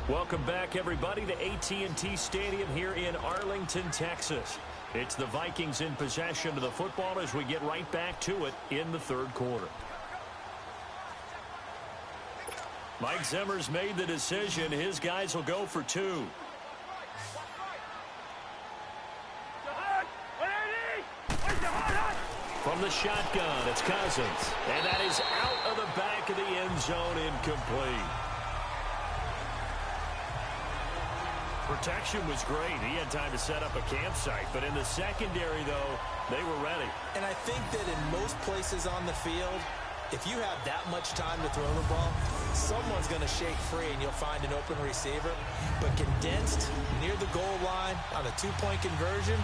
Welcome back, everybody, to AT&T Stadium here in Arlington, Texas. It's the Vikings in possession of the football as we get right back to it in the third quarter. Mike Zimmer's made the decision. His guys will go for two. From the shotgun, it's Cousins. And that is out of the back of the end zone, incomplete. Protection was great. He had time to set up a campsite. But in the secondary, though, they were ready. And I think that in most places on the field, if you have that much time to throw the ball, someone's going to shake free and you'll find an open receiver. But condensed near the goal line on a two-point conversion,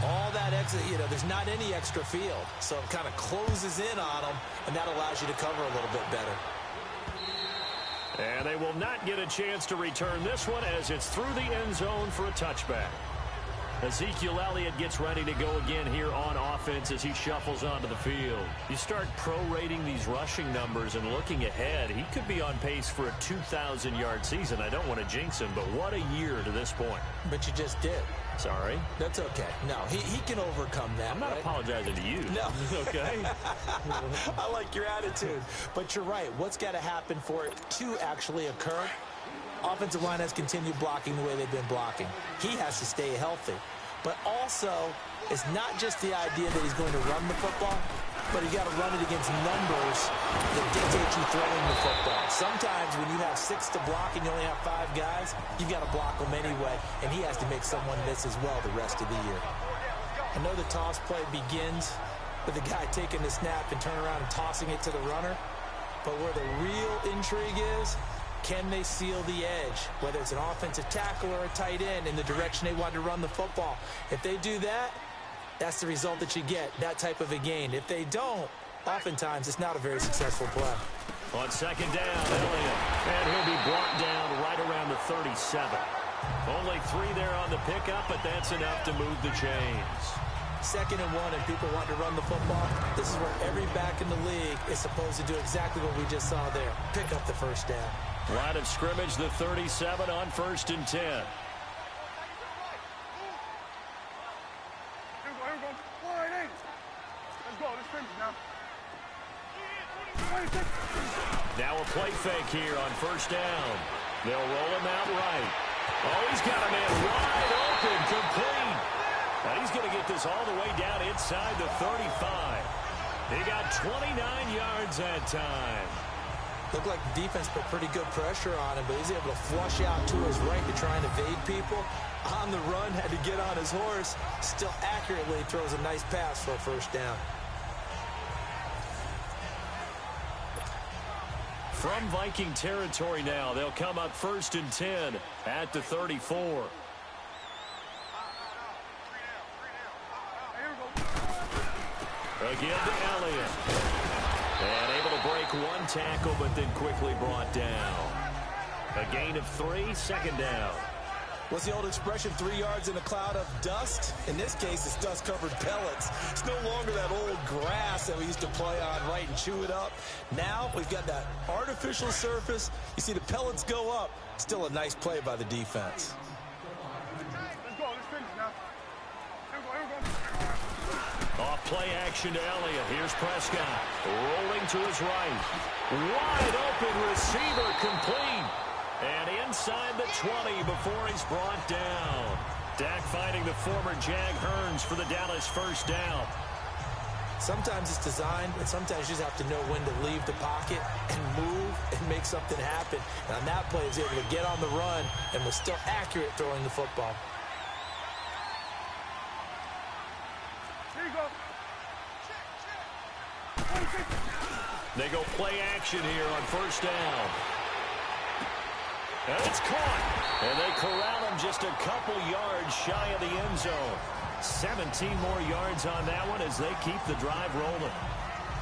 all that exit, there's not any extra field. So it kind of closes in on them, and that allows you to cover a little bit better. And they will not get a chance to return this one as it's through the end zone for a touchback. Ezekiel Elliott gets ready to go again here on offense as he shuffles onto the field. You start prorating these rushing numbers and looking ahead, he could be on pace for a 2,000-yard season. I don't want to jinx him, but what a year to this point. But you just did. Sorry? That's okay. No, he can overcome that. I'm not apologizing to you. No. Okay? I like your attitude. But you're right. What's got to happen for it to actually occur? Offensive line has continued blocking the way they've been blocking. He has to stay healthy. But also, it's not just the idea that he's going to run the football, but you got to run it against numbers that dictate you throwing the football. Sometimes when you have 6 to block and you only have 5 guys, you've got to block them anyway, and he has to make someone miss as well the rest of the year. I know the toss play begins with the guy taking the snap and turn around and tossing it to the runner, but where the real intrigue is, can they seal the edge, whether it's an offensive tackle or a tight end, in the direction they want to run the football? If they do that, that's the result that you get, that type of a gain. If they don't, oftentimes it's not a very successful play. On second down, Elliott. And he'll be brought down right around the 37. Only 3 there on the pickup, but that's enough to move the chains. 2nd and 1 and people want to run the football. This is where every back in the league is supposed to do exactly what we just saw there. Pick up the first down. Line of scrimmage, the 37 on 1st and 10. Now a play fake here on 1st down. They'll roll him out right. Oh, he's got a man wide open, complete. Now he's going to get this all the way down inside the 35. He got 29 yards that time. Looked like the defense put pretty good pressure on him, but he's able to flush out to his right to try and evade people. On the run, had to get on his horse. Still accurately throws a nice pass for a first down. From Viking territory now, they'll come up 1st and 10 at the 34. Again to Elliott. And able to break one tackle, but then quickly brought down. A gain of 3, 2nd down. What's the old expression, 3 yards in a cloud of dust? In this case, it's dust-covered pellets. It's no longer that old grass that we used to play on, right, and chew it up. Now we've got that artificial surface. You see the pellets go up. Still a nice play by the defense. Off play action to Elliott. Here's Prescott. Rolling to his right. Wide open receiver, complete. And inside the 20 before he's brought down. Dak finding the former Jag Hearns for the Dallas first down. Sometimes it's designed, and sometimes you just have to know when to leave the pocket and move and make something happen. And on that play, he was able to get on the run and was still accurate throwing the football. They go play action here on 1st down. And it's caught. And they corral him just a couple yards shy of the end zone. 17 more yards on that one as they keep the drive rolling.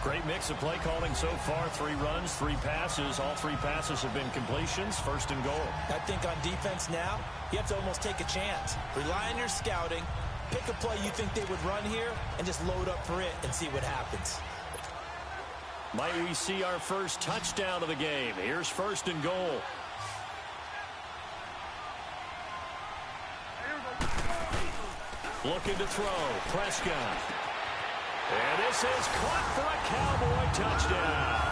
Great mix of play calling so far. 3 runs, 3 passes. All 3 passes have been completions. 1st and goal. I think on defense now, you have to almost take a chance. Rely on your scouting. Pick a play you think they would run here and just load up for it and see what happens. Might we see our first touchdown of the game? Here's 1st and goal. Looking to throw. Prescott. And this is caught for a Cowboy touchdown.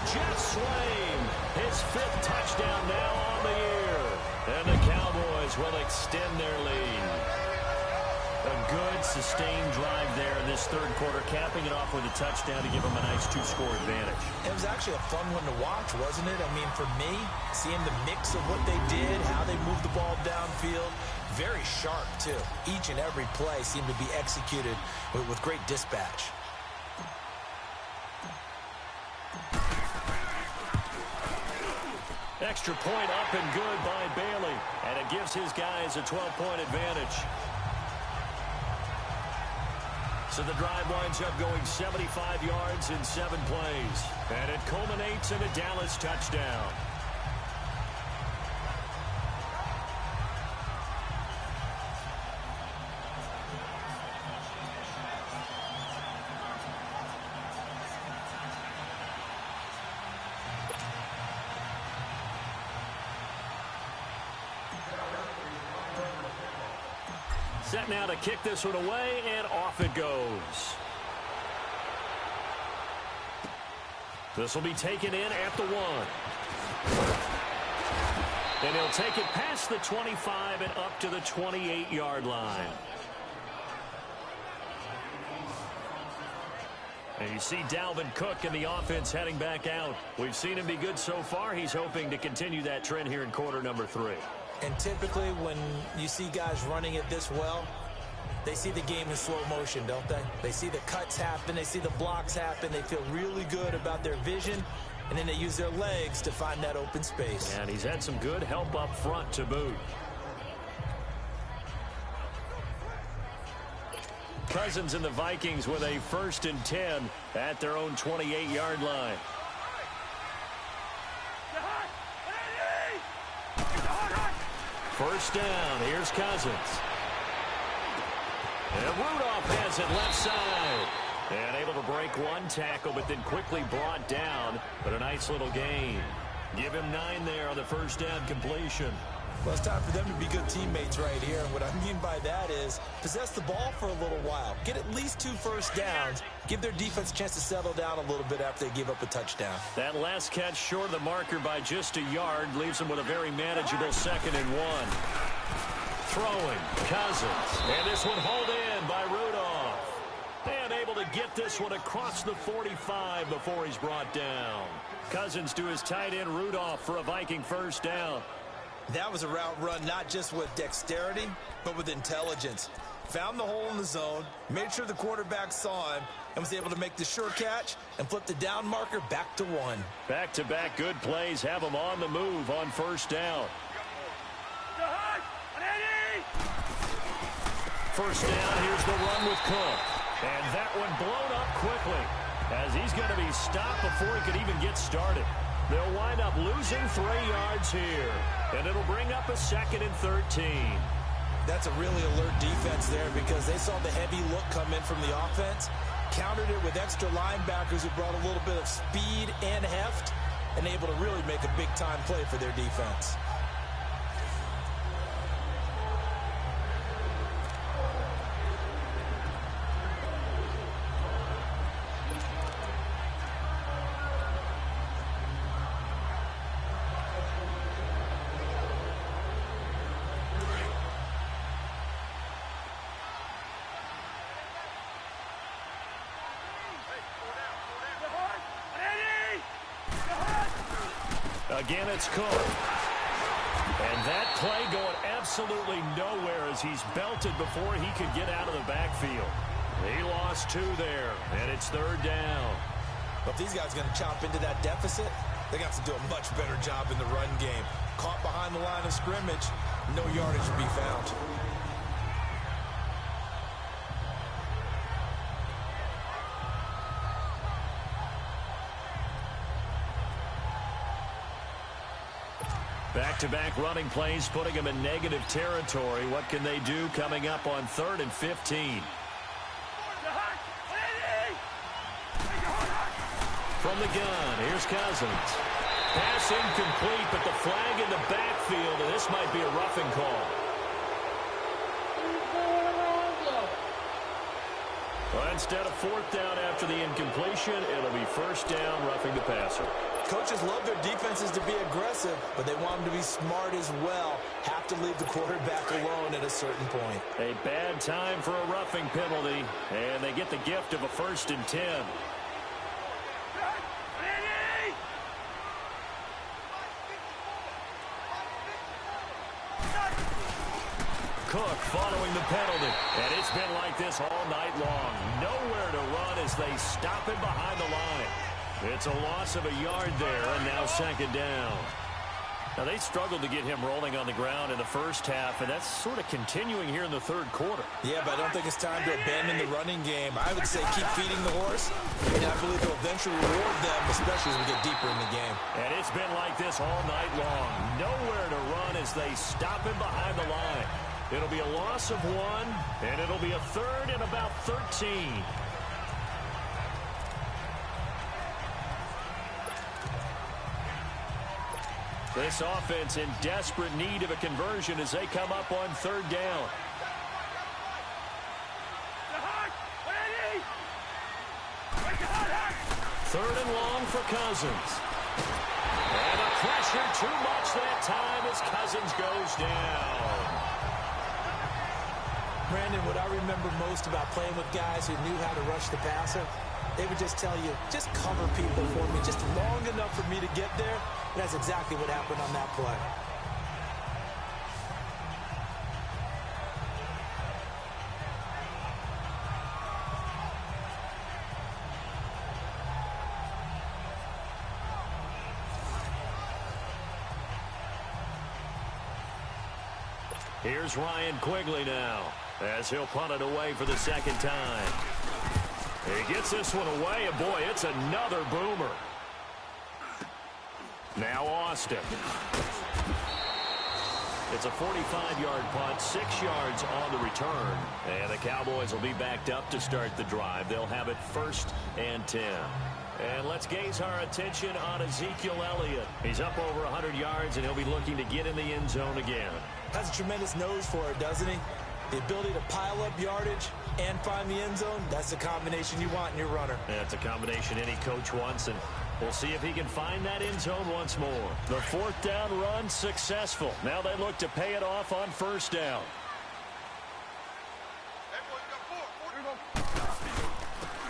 Jeff Swain, his 5th touchdown now on the year. And the Cowboys will extend their lead. A good, sustained drive there in this third quarter, capping it off with a touchdown to give them a nice 2-score advantage. It was actually a fun one to watch, wasn't it? I mean, for me, seeing the mix of what they did, how they moved the ball downfield, very sharp, too. Each and every play seemed to be executed with great dispatch. Extra point up and good by Bailey, and it gives his guys a 12-point advantage. So the drive winds up going 75 yards in 7 plays. And it culminates in a Dallas touchdown. Set now to kick this one away, and off it goes. This will be taken in at the 1. And he'll take it past the 25 and up to the 28-yard line. And you see Dalvin Cook in the offense heading back out. We've seen him be good so far. He's hoping to continue that trend here in quarter number 3. And typically when you see guys running it this well, they see the game in slow motion, don't they? They see the cuts happen. They see the blocks happen. They feel really good about their vision. And then they use their legs to find that open space. And he's had some good help up front to boot. Cousins and the Vikings with a 1st and 10 at their own 28-yard line. First down, here's Cousins. And Rudolph has it left side. And able to break one tackle, but then quickly brought down. But a nice little gain. Give him 9 there on the first down completion. Well, it's time for them to be good teammates right here. And what I mean by that is possess the ball for a little while. Get at least 2 first downs. Give their defense a chance to settle down a little bit after they give up a touchdown. That last catch short of the marker by just a yard leaves them with a very manageable 2nd and 1. Throwing, Cousins. And this one hauled in by Rudolph. And able to get this one across the 45 before he's brought down. Cousins to his tight end Rudolph for a Viking first down. That was a route run not just with dexterity, but with intelligence. Found the hole in the zone, made sure the quarterback saw him, and was able to make the sure catch and flip the down marker back to 1. Back-to-back good plays have him on the move on first down. First down, here's the run with Cook. And that one blown up quickly as he's going to be stopped before he could even get started. They'll wind up losing 3 yards here. And it'll bring up a 2nd and 13. That's a really alert defense there because they saw the heavy look come in from the offense, countered it with extra linebackers who brought a little bit of speed and heft, and able to really make a big-time play for their defense. Again, it's Cook. And that play going absolutely nowhere as he's belted before he could get out of the backfield. He lost 2 there, and it's 3rd down. But if these guys are going to chop into that deficit, they're going to have to do a much better job in the run game. Caught behind the line of scrimmage, no yardage to be found. Back-to-back running plays putting them in negative territory. What can they do coming up on 3rd and 15? From the gun, here's Cousins. Pass incomplete, but the flag in the backfield, and this might be a roughing call. Well, instead of fourth down after the incompletion, it'll be first down, roughing the passer. Coaches love their defenses to be aggressive, but they want them to be smart as well. Have to leave the quarterback alone at a certain point. A bad time for a roughing penalty, and they get the gift of a 1st and 10. Cook following the penalty, and it's been like this all night long. Nowhere to run as they stop him behind the line. It's a loss of a yard there, and now 2nd down. Now, they struggled to get him rolling on the ground in the first half, and that's sort of continuing here in the 3rd quarter. Yeah, but I don't think it's time to abandon the running game. I would say keep feeding the horse, and I believe they'll eventually reward them, especially as we get deeper in the game. And it's been like this all night long. Nowhere to run as they stop him behind the line. It'll be a loss of 1, and it'll be a 3rd and about 13. This offense in desperate need of a conversion as they come up on 3rd down. Third and long for Cousins. And the pressure too much that time as Cousins goes down. Brandon, what I remember most about playing with guys who knew how to rush the passer, they would just tell you, just cover people for me, just long enough for me to get there. And that's exactly what happened on that play. Here's Ryan Quigley now, as he'll punt it away for the 2nd time. He gets this one away, and boy, it's another boomer. Now Austin. It's a 45-yard punt, 6 yards on the return. And the Cowboys will be backed up to start the drive. They'll have it 1st and 10. And let's gaze our attention on Ezekiel Elliott. He's up over 100 yards, and he'll be looking to get in the end zone again. Has a tremendous nose for it, doesn't he? The ability to pile up yardage and find the end zone, that's the combination you want in your runner. That's a combination any coach wants, and we'll see if he can find that end zone once more. The 4th down run successful. Now they look to pay it off on 1st down.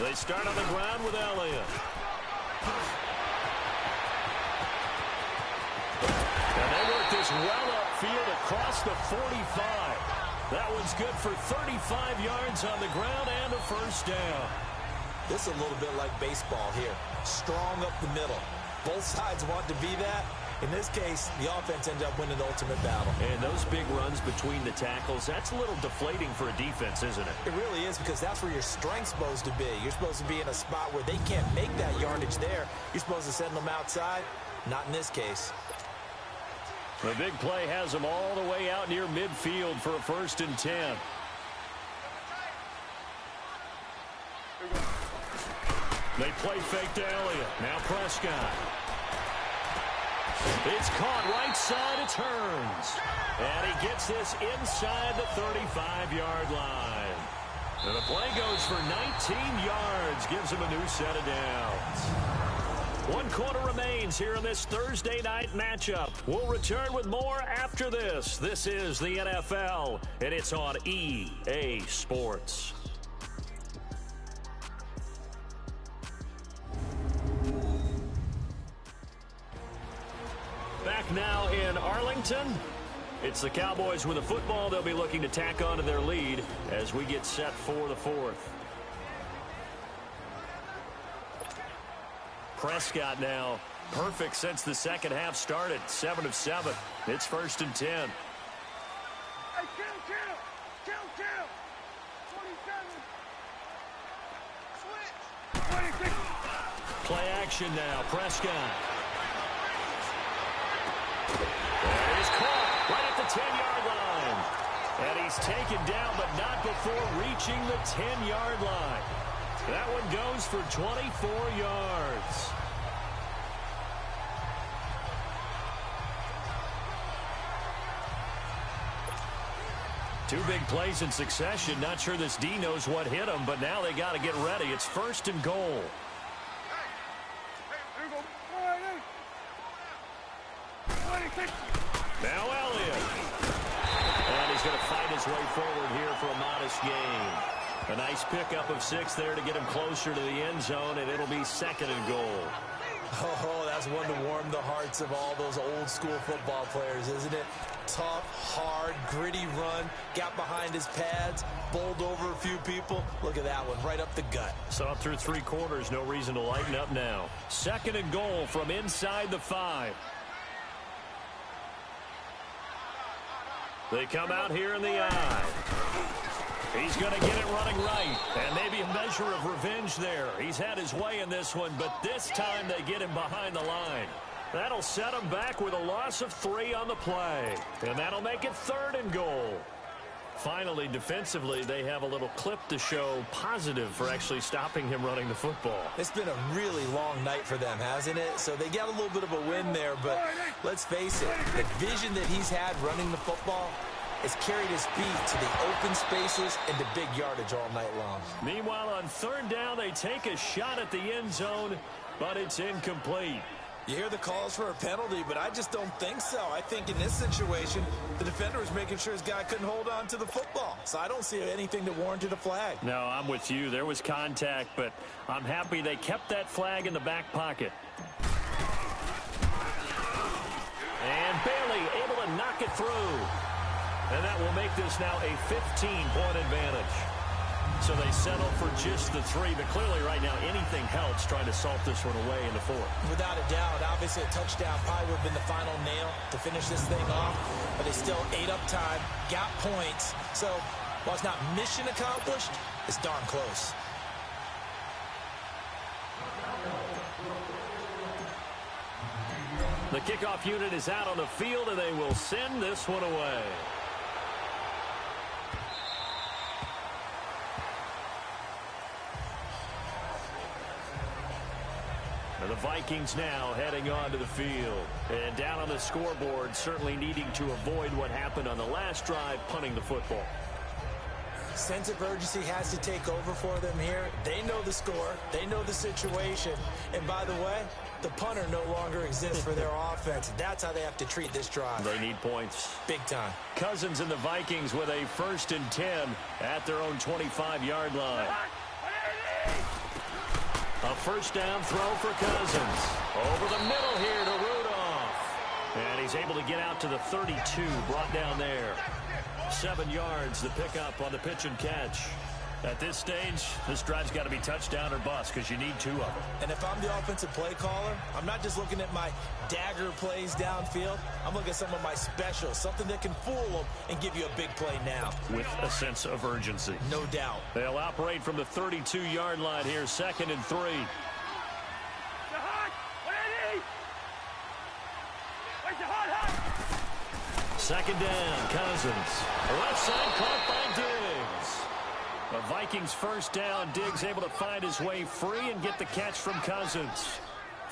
They start on the ground with Elliott. And they work this well upfield across the 45. That one's good for 35 yards on the ground and a 1st down. This is a little bit like baseball here. Strong up the middle. Both sides want to be that. In this case, the offense ended up winning the ultimate battle. And those big runs between the tackles, that's a little deflating for a defense, isn't it? It really is, because that's where your strength's supposed to be. You're supposed to be in a spot where they can't make that yardage there. You're supposed to send them outside. Not in this case. The big play has them all the way out near midfield for a 1st and 10. They play fake to Elliott. Now Prescott. It's caught right side. It turns. And he gets this inside the 35-yard line. And the play goes for 19 yards. Gives him a new set of downs. 1 quarter remains here in this Thursday night matchup. We'll return with more after this. This is the NFL, and it's on EA Sports. Back now in Arlington. It's the Cowboys with the football. They'll be looking to tack on to their lead as we get set for the 4th. Prescott now perfect since the 2nd half started. 7 of 7. It's 1st and 10. Hey, kill. 27. Switch. 26. Play action now. Prescott. And he's caught right at the 10-yard line. And he's taken down, but not before reaching the 10-yard line. That one goes for 24 yards. Two big plays in succession. Not sure this D knows what hit him, but now they got to get ready. It's 1st and goal. Now Elliott. And he's going to fight his way forward here for a modest gain. A nice pickup of 6 there to get him closer to the end zone, and it'll be 2nd and goal. Oh, that's one to warm the hearts of all those old school football players, isn't it? Tough, hard, gritty run, got behind his pads, bowled over a few people. Look at that one, right up the gut. Saw through 3 quarters, no reason to lighten up now. 2nd and goal from inside the 5. They come out here in the eye. He's going to get it running right. And maybe a measure of revenge there. He's had his way in this one, but this time they get him behind the line. That'll set him back with a loss of 3 on the play. And that'll make it 3rd and goal. Finally, defensively, they have a little clip to show positive for actually stopping him running the football. It's been a really long night for them, hasn't it? So they got a little bit of a win there, but let's face it, the vision that he's had running the football has carried his feet to the open spaces and the big yardage all night long. Meanwhile, on 3rd down, they take a shot at the end zone, but it's incomplete. You hear the calls for a penalty, but I just don't think so. I think in this situation, the defender was making sure his guy couldn't hold on to the football. So I don't see anything that warranted a flag. No, I'm with you. There was contact, but I'm happy they kept that flag in the back pocket. And Bailey able to knock it through. And that will make this now a 15-point advantage. So they settle for just the 3, but clearly right now anything helps trying to salt this one away in the 4th. Without a doubt, obviously a touchdown probably would have been the final nail to finish this thing off, but they still ate up time, got points. So while it's not mission accomplished, it's darn close. The kickoff unit is out on the field, and they will send this one away. The Vikings now heading onto the field. And down on the scoreboard, certainly needing to avoid what happened on the last drive, punting the football. Sense of urgency has to take over for them here. They know the score. They know the situation. And by the way, the punter no longer exists for their offense. That's how they have to treat this drive. They need points. Big time. Cousins and the Vikings with a 1st and 10 at their own 25-yard line. A 1st down throw for Cousins. Over the middle here to Rudolph. And he's able to get out to the 32, brought down there. 7 yards, the pickup on the pitch and catch. At this stage, this drive's got to be touchdown or bust because you need 2 of them. And if I'm the offensive play caller, I'm not just looking at my dagger plays downfield. I'm looking at some of my specials, something that can fool them and give you a big play now. With a sense of urgency. No doubt. They'll operate from the 32-yard line here, 2nd and 3. Second down, Cousins. Left side caught by Diggs. The Vikings 1st down. Diggs able to find his way free and get the catch from Cousins.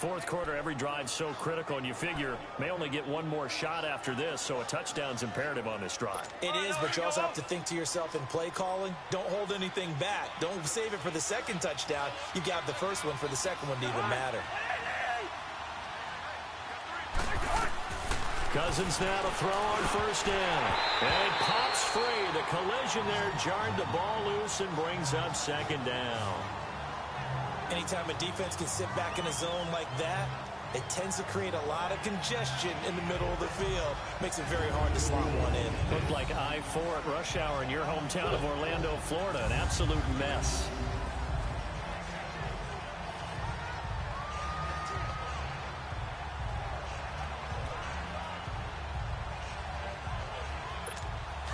4th quarter, every drive so critical, and you figure may only get one more shot after this, so a touchdown's imperative on this drive. It is, but you also have to think to yourself in play calling, don't hold anything back. Don't save it for the 2nd touchdown. You got the 1st one for the 2nd one to even matter. Cousins now to throw on 1st down. And pops free. The collision there jarred the ball loose and brings up 2nd down. Anytime a defense can sit back in a zone like that, it tends to create a lot of congestion in the middle of the field. Makes it very hard to slot one in. Looked like I-4 at rush hour in your hometown of Orlando, Florida. An absolute mess.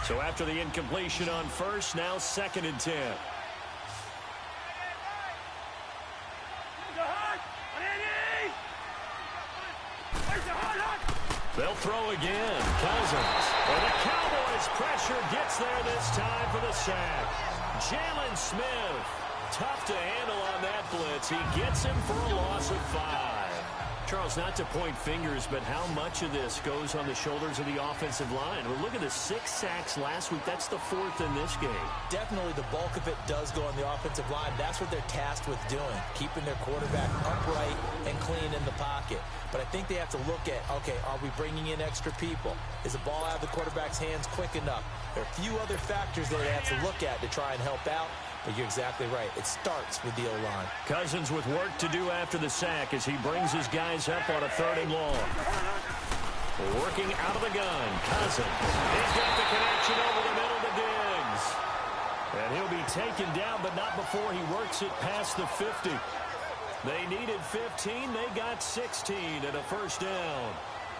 So after the incompletion on 1st, now 2nd and 10. They'll throw again. Cousins. And the Cowboys pressure gets there this time for the sack. Jalen Smith. Tough to handle on that blitz. He gets him for a loss of 5. Charles, not to point fingers, but how much of this goes on the shoulders of the offensive line? Well, look at the 6 sacks last week. That's the 4th in this game. Definitely the bulk of it does go on the offensive line. That's what they're tasked with doing, keeping their quarterback upright and clean in the pocket. But I think they have to look at, okay, are we bringing in extra people? Is the ball out of the quarterback's hands quick enough? There are a few other factors that they have to look at to try and help out. But you're exactly right. It starts with the O-line. Cousins with work to do after the sack as he brings his guys up on a 3rd and long. Working out of the gun. Cousins. He's got the connection over the middle to Diggs. And he'll be taken down, but not before he works it past the 50. They needed 15. They got 16 and a first down.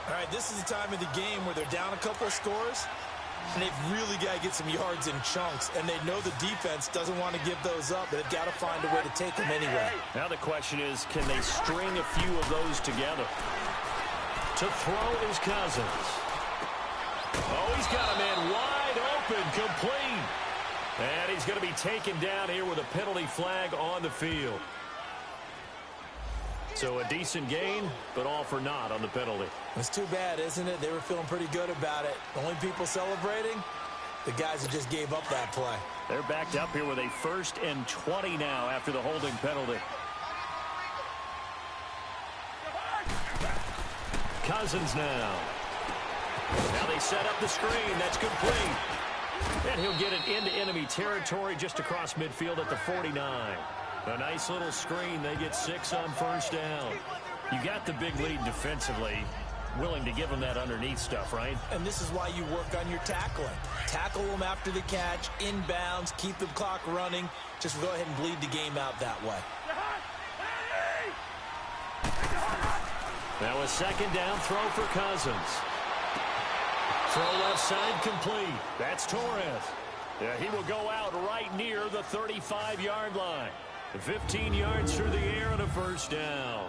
All right, this is the time of the game where they're down a couple of scores. And they've really got to get some yards in chunks. And they know the defense doesn't want to give those up, but they've got to find a way to take them anyway. Now the question is, can they string a few of those together? To throw is Cousins. Oh, he's got a man wide open, complete. And he's going to be taken down here with a penalty flag on the field. So a decent gain, but all for naught on the penalty. It's too bad, isn't it? They were feeling pretty good about it. The only people celebrating, the guys who just gave up that play. They're backed up here with a 1st and 20 now after the holding penalty. Cousins now. Now they set up the screen. That's complete. And he'll get it into enemy territory just across midfield at the 49. A nice little screen. They get 6 on 1st down. You got the big lead defensively. Willing to give them that underneath stuff, right? And this is why you work on your tackling. Tackle them after the catch, inbounds, keep the clock running. Just go ahead and bleed the game out that way. Now a 2nd down throw for Cousins. Throw left side complete. That's Torres. Yeah, he will go out right near the 35-yard line. 15 yards through the air and a 1st down.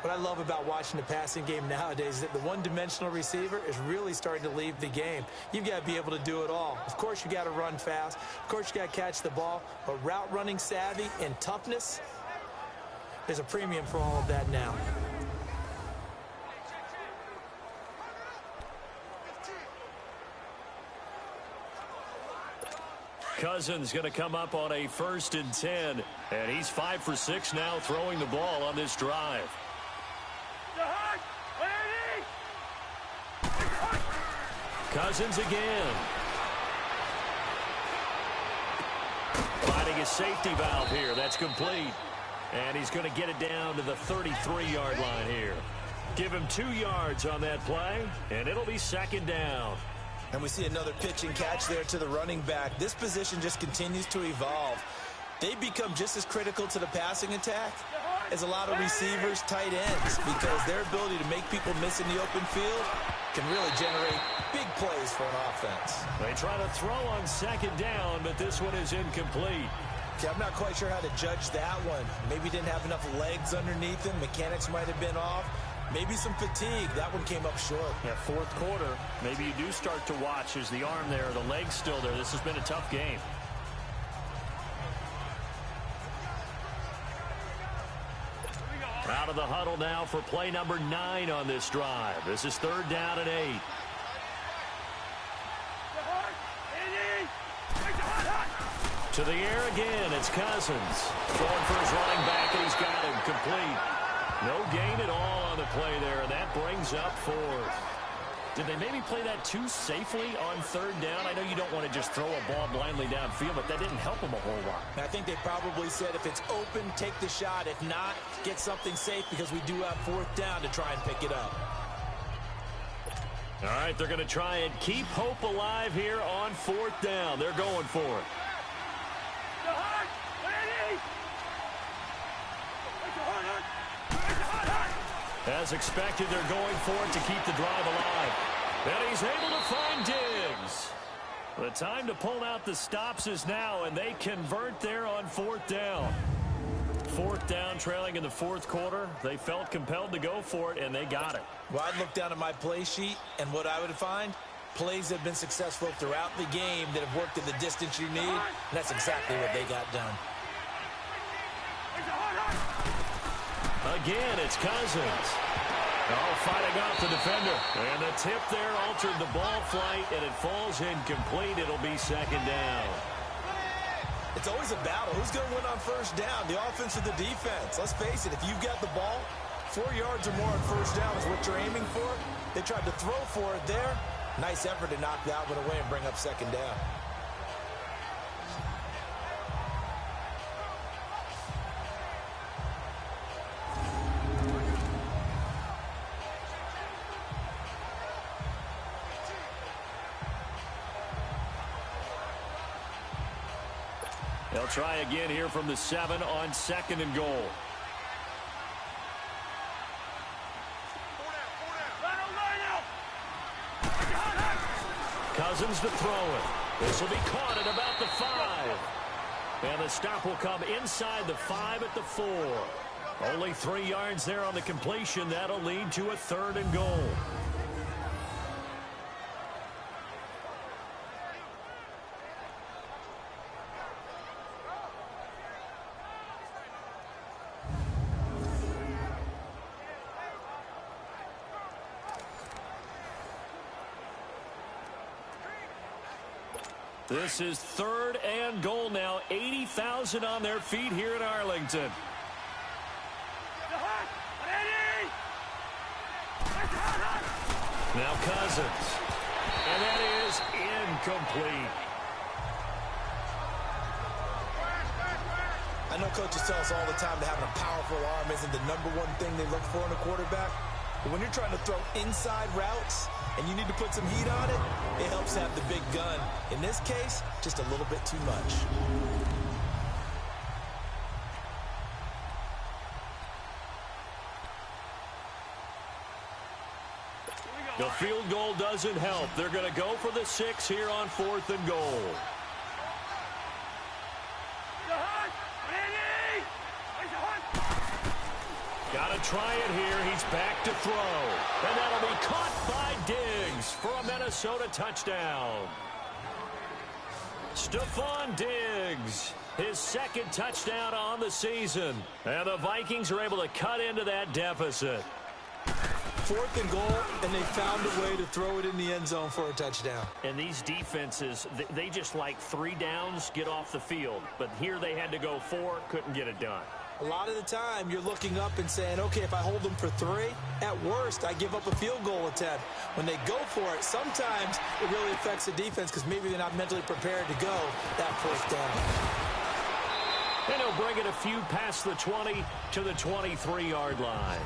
What I love about watching the passing game nowadays is that the one-dimensional receiver is really starting to leave the game. You've got to be able to do it all. Of course, you got to run fast. Of course, you got to catch the ball. But route running savvy and toughness, there's a premium for all of that now. Cousins going to come up on a 1st and 10. And he's 5 for 6 now throwing the ball on this drive. Cousins again. Finding a safety valve here. That's complete. And he's going to get it down to the 33-yard line here. Give him 2 yards on that play, and it'll be 2nd down. And we see another pitch and catch there to the running back. This position just continues to evolve. They become just as critical to the passing attack as a lot of receivers, tight ends, because their ability to make people miss in the open field can really generate big plays for an offense. They try to throw on 2nd down, but this one is incomplete. Okay, I'm not quite sure how to judge that one. Maybe didn't have enough legs underneath him. Mechanics might have been off. Maybe some fatigue. That one came up short. Yeah, 4th quarter. Maybe you do start to watch as the arm there, the leg's still there. This has been a tough game. Out of the huddle now for play number 9 on this drive. This is 3rd down and 8. To the air again, it's Cousins. Throwing for his running back, and he's got him complete. No gain at all on the play there, and that brings up 4th. Did they maybe play that too safely on 3rd down? I know you don't want to just throw a ball blindly downfield, but that didn't help them a whole lot. I think they probably said if it's open, take the shot. If not, get something safe because we do have 4th down to try and pick it up. All right, they're going to try and keep hope alive here on 4th down. They're going for it. As expected, they're going for it to keep the drive alive. And he's able to find Diggs. The time to pull out the stops is now, and they convert there on 4th down. 4th down, trailing in the 4th quarter. They felt compelled to go for it, and they got it. Well, I'd look down at my play sheet, and what I would find, plays that have been successful throughout the game that have worked at the distance you need, and that's exactly what they got done. Again, it's Cousins. Oh, fighting off the defender. And the tip there altered the ball flight, and it falls incomplete. It'll be second down. It's always a battle. Who's going to win on first down, the offense or the defense? Let's face it, if you've got the ball, 4 yards or more on first down is what you're aiming for. They tried to throw for it there. Nice effort to knock that one away and bring up second down. They'll try again here from the 7 on 2nd and goal. Cousins to throw it. This will be caught at about the 5. And the stop will come inside the 5 at the 4. Only 3 yards there on the completion. That'll lead to a 3rd and goal. This is 3rd and goal now. 80,000 on their feet here in Arlington. Now Cousins. And that is incomplete. I know coaches tell us all the time that having a powerful arm isn't the #1 thing they look for in a quarterback. But when you're trying to throw inside routes and you need to put some heat on it, it helps have the big gun. In this case, just a little bit too much. The field goal doesn't help. They're going to go for the 6 here on 4th and goal. Got to try it here. He's back to throw. And that'll be caught by Diggs for a Minnesota touchdown. Stephon Diggs, his 2nd touchdown on the season. And the Vikings are able to cut into that deficit. 4th and goal, and they found a way to throw it in the end zone for a touchdown. And these defenses, they just like 3 downs, get off the field. But here they had to go 4, couldn't get it done. A lot of the time, you're looking up and saying, okay, if I hold them for 3, at worst, I give up a field goal attempt. When they go for it, sometimes it really affects the defense because maybe they're not mentally prepared to go that 4th down. And he'll bring it a few past the 20 to the 23-yard line.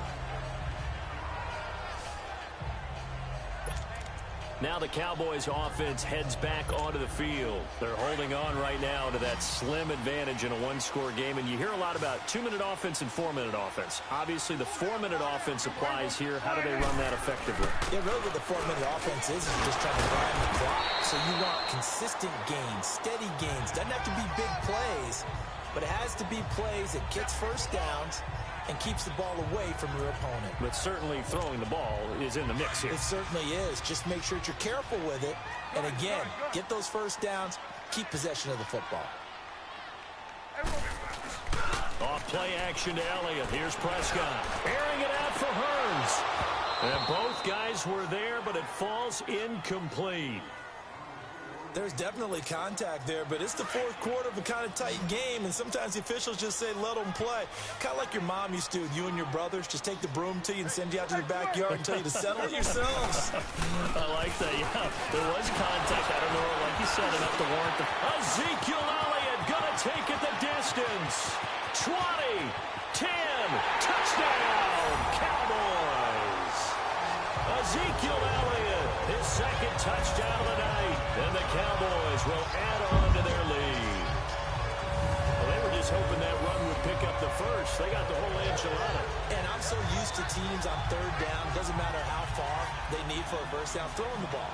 Now the Cowboys offense heads back onto the field. They're holding on right now to that slim advantage in a 1-score game. And you hear a lot about 2-minute offense and 4-minute offense. Obviously, the 4-minute offense applies here. How do they run that effectively? Yeah, really what the 4-minute offense is you're just trying to grind the clock. So you want consistent gains, steady gains. Doesn't have to be big plays, but it has to be plays that gets first downs and keeps the ball away from your opponent. But certainly throwing the ball is in the mix here. It certainly is. Just make sure that you're careful with it. And again, get those first downs, keep possession of the football. Off play action to Elliott. Here's Prescott. Airing it out for Hurns. And both guys were there, but it falls incomplete. There's definitely contact there, but it's the 4th quarter of a kind of tight game, and sometimes the officials just say, let them play. Kind of like your mom used to, you and your brothers, just take the broom to you and send you out to the backyard and tell you to settle it yourselves. I like that, yeah. There was contact. I don't know, like you said, enough to warrant the... Ezekiel Elliott gonna take it the distance. 20, 10, touchdown, Cowboys. Ezekiel Elliott, his 2nd touchdown of the night. And the Cowboys will add on to their lead. Well, they were just hoping that run would pick up the first. They got the whole enchilada. And I'm so used to teams on 3rd down, doesn't matter how far they need for a first down, throwing the ball.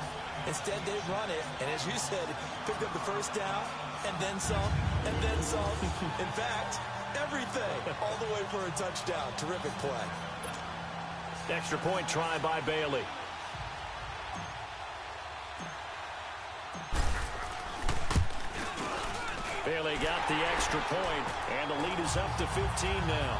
Instead, they run it, and as you said, pick up the first down, and then some, and then some. In fact, everything, all the way for a touchdown. Terrific play. Extra point try by Bailey. Bailey got the extra point, and the lead is up to 15 now.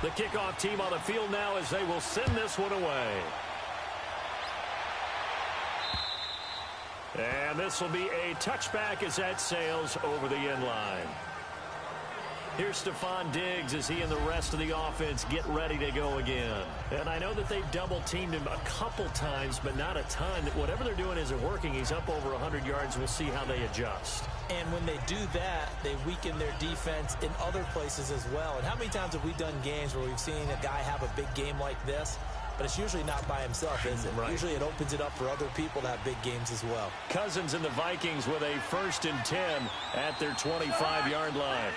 The kickoff team on the field now as they will send this one away. And this will be a touchback as that sails over the end line. Here's Stephon Diggs as he and the rest of the offense get ready to go again. And I know that they've double-teamed him a couple times, but not a ton. Whatever they're doing isn't working. He's up over 100 yards. We'll see how they adjust. And when they do that, they weaken their defense in other places as well. And how many times have we done games where we've seen a guy have a big game like this? But it's usually not by himself, is it? Right. Usually it opens it up for other people to have big games as well. Cousins and the Vikings with a 1st and 10 at their 25-yard line.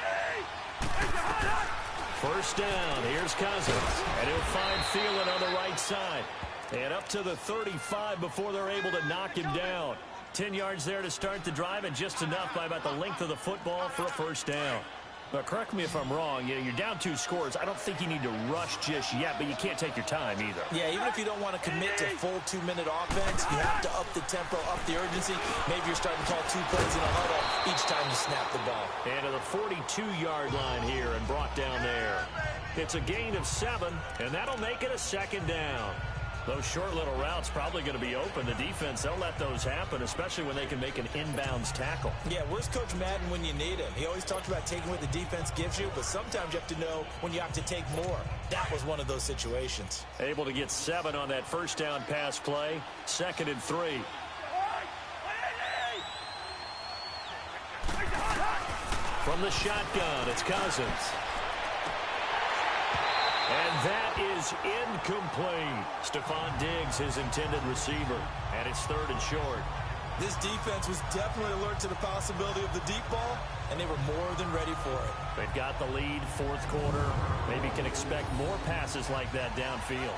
First down, here's Cousins, and he'll find Thielen on the right side. And up to the 35 before they're able to knock him down. 10 yards there to start the drive, and just enough by about the length of the football for a first down. Now, correct me if I'm wrong. You're down 2 scores. I don't think you need to rush just yet, but you can't take your time either. Yeah, even if you don't want to commit to full 2-minute offense, you have to up the tempo, up the urgency. Maybe you're starting to call 2 plays in a huddle each time you snap the ball. And to the 42-yard line here and brought down there. It's a gain of 7, and that'll make it a 2nd down. Those short little routes probably going to be open. The defense, they'll let those happen, especially when they can make an inbounds tackle. Yeah, where's Coach Madden when you need him? He always talked about taking what the defense gives you, but sometimes you have to know when you have to take more. That was one of those situations. Able to get 7 on that first down pass play. 2nd and 3. From the shotgun, it's Cousins. And that is incomplete. Stephon Diggs, his intended receiver. And it's 3rd and short. This defense was definitely alert to the possibility of the deep ball, and they were more than ready for it. They've got the lead, 4th quarter. Maybe can expect more passes like that downfield.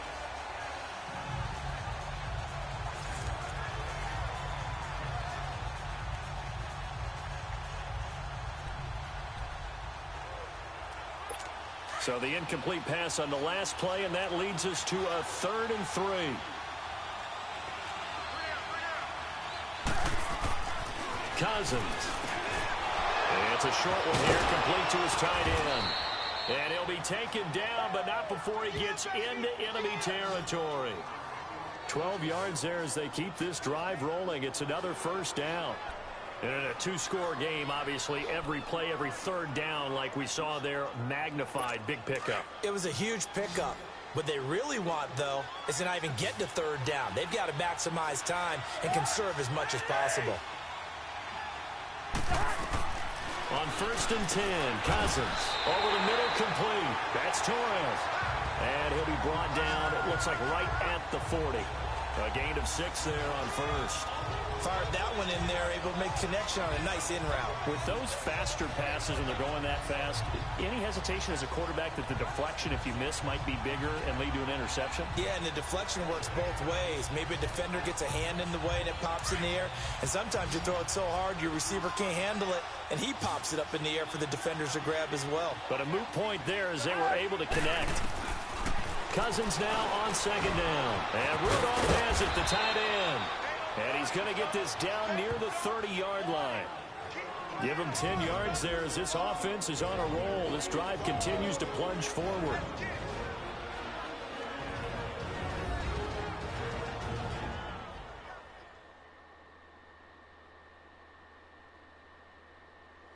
So the incomplete pass on the last play, and that leads us to a 3rd and 3. Cousins. It's a short one here, complete to his tight end. And he'll be taken down, but not before he gets into enemy territory. 12 yards there as they keep this drive rolling. It's another first down. And in a 2-score game, obviously, every play, every 3rd down, like we saw there, magnified, big pickup. It was a huge pickup. What they really want, though, is to not even get to 3rd down. They've got to maximize time and conserve as much as possible. On 1st and 10, Cousins over the middle, complete. That's Torres. And he'll be brought down, it looks like right at the 40. A gain of 6 there on 1st. Fired that one in there, able to make connection on a nice in route. With those faster passes and they're going that fast, any hesitation as a quarterback that the deflection, if you miss, might be bigger and lead to an interception? Yeah, and the deflection works both ways. Maybe a defender gets a hand in the way and it pops in the air. And sometimes you throw it so hard your receiver can't handle it, and he pops it up in the air for the defenders to grab as well. But a moot point there as they were able to connect. Cousins now on 2nd down. And Rudolph has it, the tight end. And he's going to get this down near the 30-yard line. Give him 10 yards there as this offense is on a roll. This drive continues to plunge forward.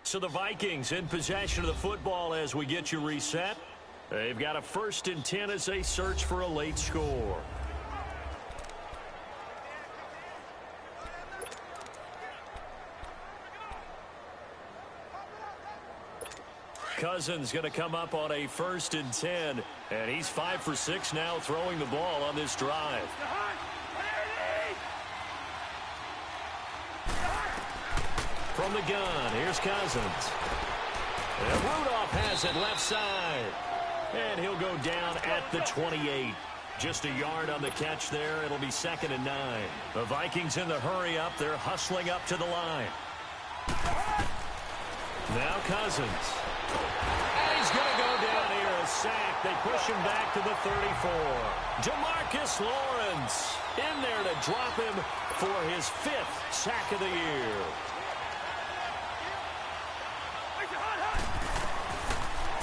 So the Vikings in possession of the football as we get you reset. They've got a 1st and 10 as they search for a late score. Cousins going to come up on a 1st and 10, and he's 5 for 6 now throwing the ball on this drive. From the gun, here's Cousins. And Rudolph has it left side. And he'll go down at the 28. Just a yard on the catch there. It'll be 2nd and 9. The Vikings in the hurry up. They're hustling up to the line. Now Cousins. And he's going to go down here, a sack. They push him back to the 34. Demarcus Lawrence in there to drop him for his 5th sack of the year.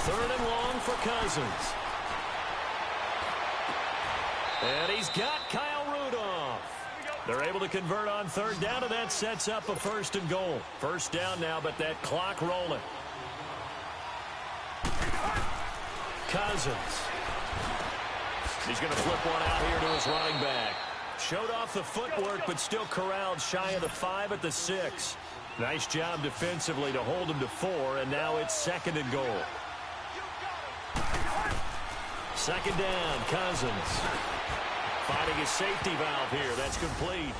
Third and long for Cousins. And he's got Kyle Rudolph. They're able to convert on third down, and that sets up a first and goal. First down now, but that clock rolling. Cousins. He's going to flip one out here to his running back. Showed off the footwork, but still corralled shy of the 5 at the 6. Nice job defensively to hold him to 4, and now it's second and goal. Second down, Cousins. Finding his safety valve here. That's complete.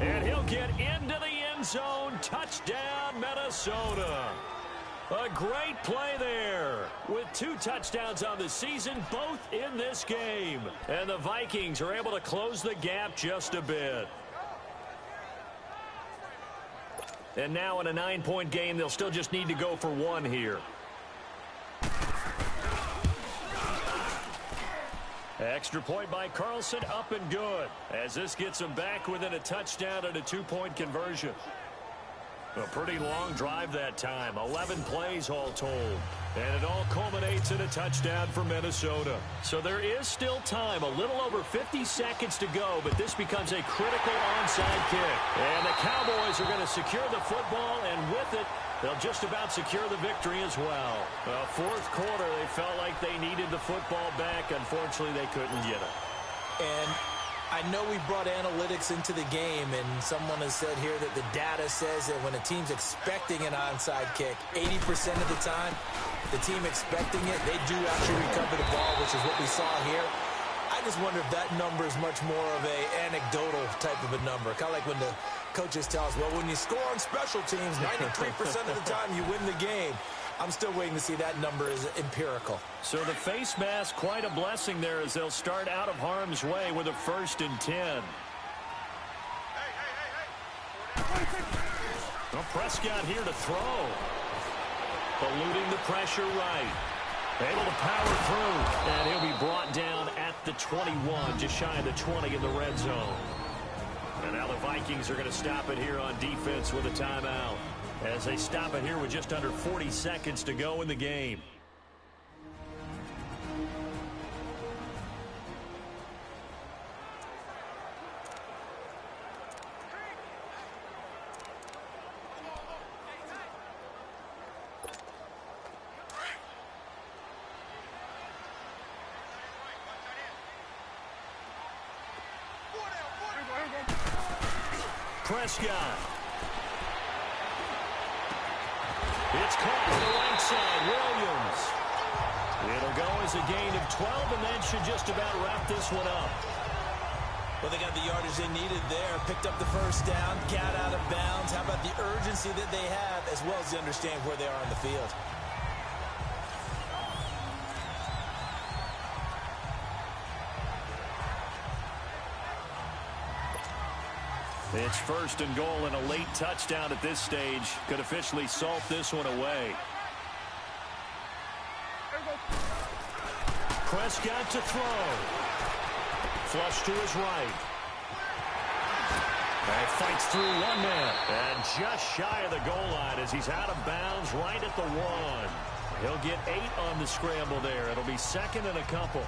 And he'll get into the end zone. Touchdown, Minnesota. A great play there with 2 touchdowns on the season, both in this game. And the Vikings are able to close the gap just a bit. And now in a 9-point game, they'll still just need to go for 1 here. Extra point by Carlson, up and good. As this gets them back within a touchdown and a 2-point conversion. A pretty long drive that time. 11 plays all told. And it all culminates in a touchdown for Minnesota. So there is still time. A little over 50 seconds to go, but this becomes a critical onside kick. And the Cowboys are going to secure the football, and with it, they'll just about secure the victory as well. Fourth quarter, they felt like they needed the football back. Unfortunately, they couldn't get it. And I know we brought analytics into the game, and someone has said here that the data says that when a team's expecting an onside kick, 80% of the time, the team expecting it, they do actually recover the ball, which is what we saw here. I just wonder if that number is much more of a anecdotal type of a number. Kind of like when the coaches tell us, well, when you score on special teams, 93% of the time you win the game. I'm still waiting to see that number is empirical. So the face mask, quite a blessing there as they'll start out of harm's way with a 1st and 10. Well, Prescott here to throw. Eluding the pressure right. Able to power through. And he'll be brought down at the 21, just shy of the 20 in the red zone. And now the Vikings are going to stop it here on defense with a timeout. As they stop it here with just under 40 seconds to go in the game. Prescott. It's caught to the right side. Williams. It'll go as a gain of 12, and that should just about wrap this one up. Well, they got the yardage they needed there. Picked up the first down, got out of bounds. How about the urgency that they have, as well as they understand where they are on the field? It's 1st and goal, and a late touchdown at this stage could officially salt this one away. Prescott to throw. Flush to his right. And fights through one man. And just shy of the goal line as he's out of bounds right at the 1. He'll get 8 on the scramble there. It'll be 2nd and a couple.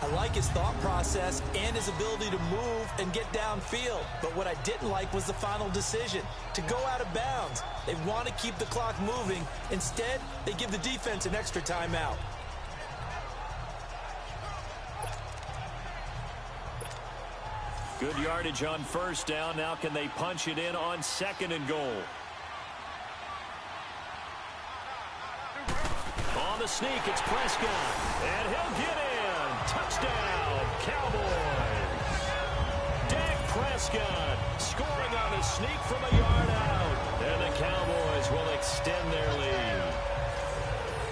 I like his thought process and his ability to move and get downfield. But what I didn't like was the final decision, to go out of bounds. They want to keep the clock moving. Instead, they give the defense an extra timeout. Good yardage on 1st down. Now can they punch it in on 2nd and goal? On the sneak, it's Prescott. And he'll get in. Touchdown, Cowboys. Dak Prescott scoring on a sneak from a yard out. And the Cowboys will extend their lead.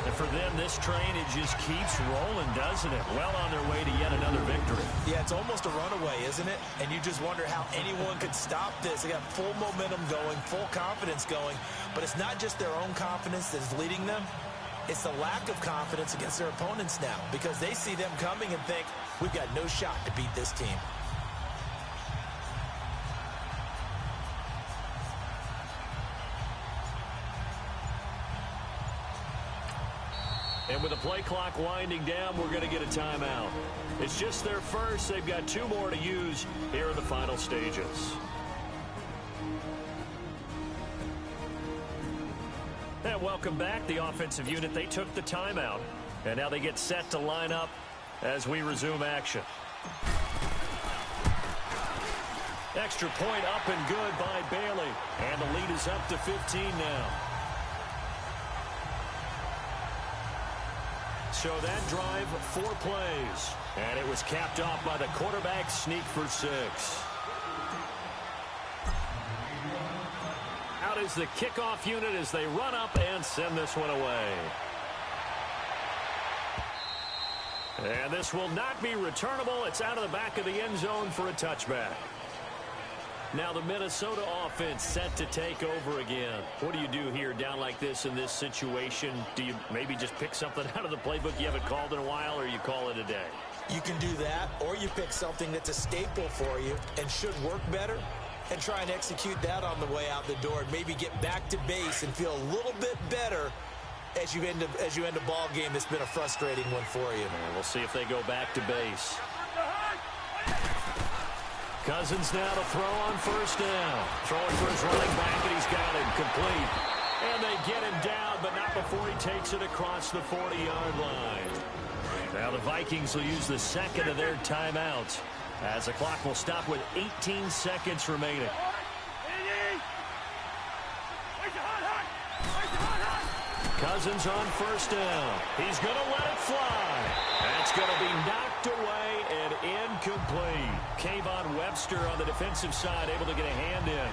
And for them, this train, it just keeps rolling, doesn't it? Well on their way to yet another victory. Yeah, it's almost a runaway, isn't it? And you just wonder how anyone could stop this. They got full momentum going, full confidence going. But it's not just their own confidence that's leading them. It's the lack of confidence against their opponents now, because they see them coming and think, we've got no shot to beat this team. And with the play clock winding down, we're going to get a timeout. It's just their first. They've got 2 more to use here in the final stages. And welcome back. The offensive unit, they took the timeout. And now they get set to line up as we resume action. Extra point up and good by Bailey. And the lead is up to 15 now. So that drive, 4 plays. And it was capped off by the quarterback sneak for 6. Out is the kickoff unit as they run up and send this one away. And this will not be returnable. It's out of the back of the end zone for a touchback. Now the Minnesota offense set to take over again. What do you do here down like this in this situation? Do you maybe just pick something out of the playbook you haven't called in a while, or you call it a day? You can do that, or you pick something that's a staple for you and should work better and try and execute that on the way out the door and maybe get back to base and feel a little bit better as you end a ball game that's been a frustrating one for you. And we'll see if they go back to base. Cousins now to throw on first down. Throwing for his running back, and he's got him complete. And they get him down, but not before he takes it across the 40-yard line. Now the Vikings will use the second of their timeouts as the clock will stop with 18 seconds remaining. Cousins on first down. He's going to let it fly. That's going to be knocked away and incomplete. Kayvon Webster on the defensive side able to get a hand in.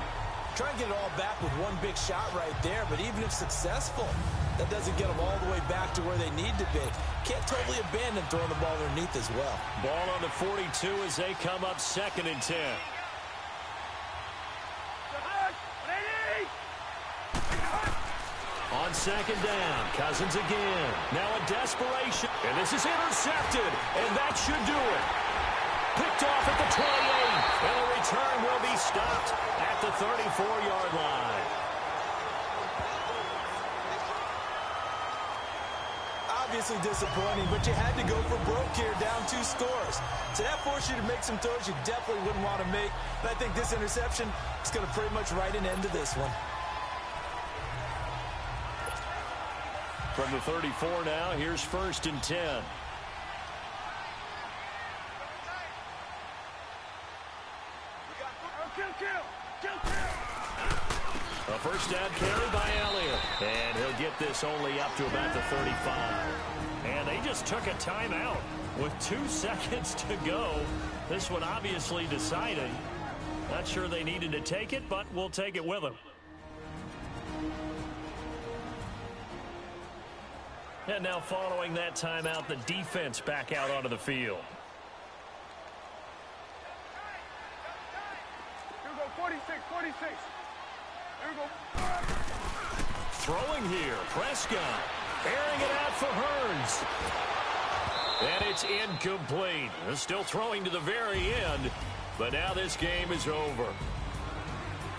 Try and get it all back with one big shot right there, but even if successful, that doesn't get them all the way back to where they need to be. Can't totally abandon throwing the ball underneath as well. Ball on the 42 as they come up 2nd and 10. On 2nd down, Cousins again. Now a desperation, and this is intercepted, and that should do it. Picked off at the 28, and the return will be stopped at the 34-yard line. Obviously disappointing, but you had to go for broke here, down 2 scores. So that forced you to make some throws you definitely wouldn't want to make. But I think this interception is going to pretty much write an end to this one. From the 34 now, here's 1st and 10. A first down carry by Elliott. And he'll get this only up to about the 35. And they just took a timeout with 2 seconds to go. This one obviously decided. Not sure they needed to take it, but we'll take it with them. And now following that timeout, the defense back out onto the field. Here we go, 46, 46. Here we go. Throwing here, Prescott. Airing it out for Hearns. And it's incomplete. They're still throwing to the very end, but now this game is over.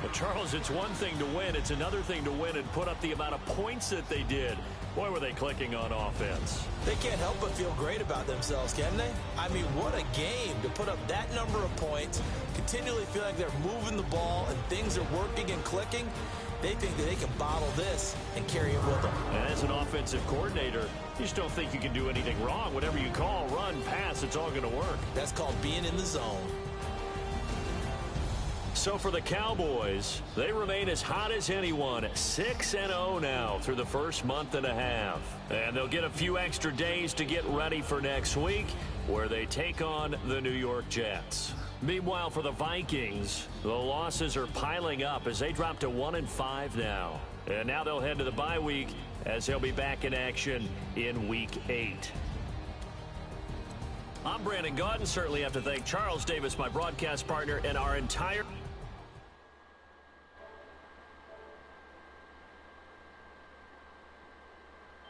But Charles, it's one thing to win. It's another thing to win and put up the amount of points that they did. Boy, were they clicking on offense. They can't help but feel great about themselves, can they? I mean, what a game to put up that number of points, continually feel like they're moving the ball and things are working and clicking. They think that they can bottle this and carry it with them. And as an offensive coordinator, you just don't think you can do anything wrong. Whatever you call, run, pass, it's all going to work. That's called being in the zone. So for the Cowboys, they remain as hot as anyone, 6-0 now through the first month and a half. And they'll get a few extra days to get ready for next week, where they take on the New York Jets. Meanwhile, for the Vikings, the losses are piling up as they drop to 1-5 now. And now they'll head to the bye week as they'll be back in action in Week 8. I'm Brandon Gaudin. Certainly have to thank Charles Davis, my broadcast partner, and our entire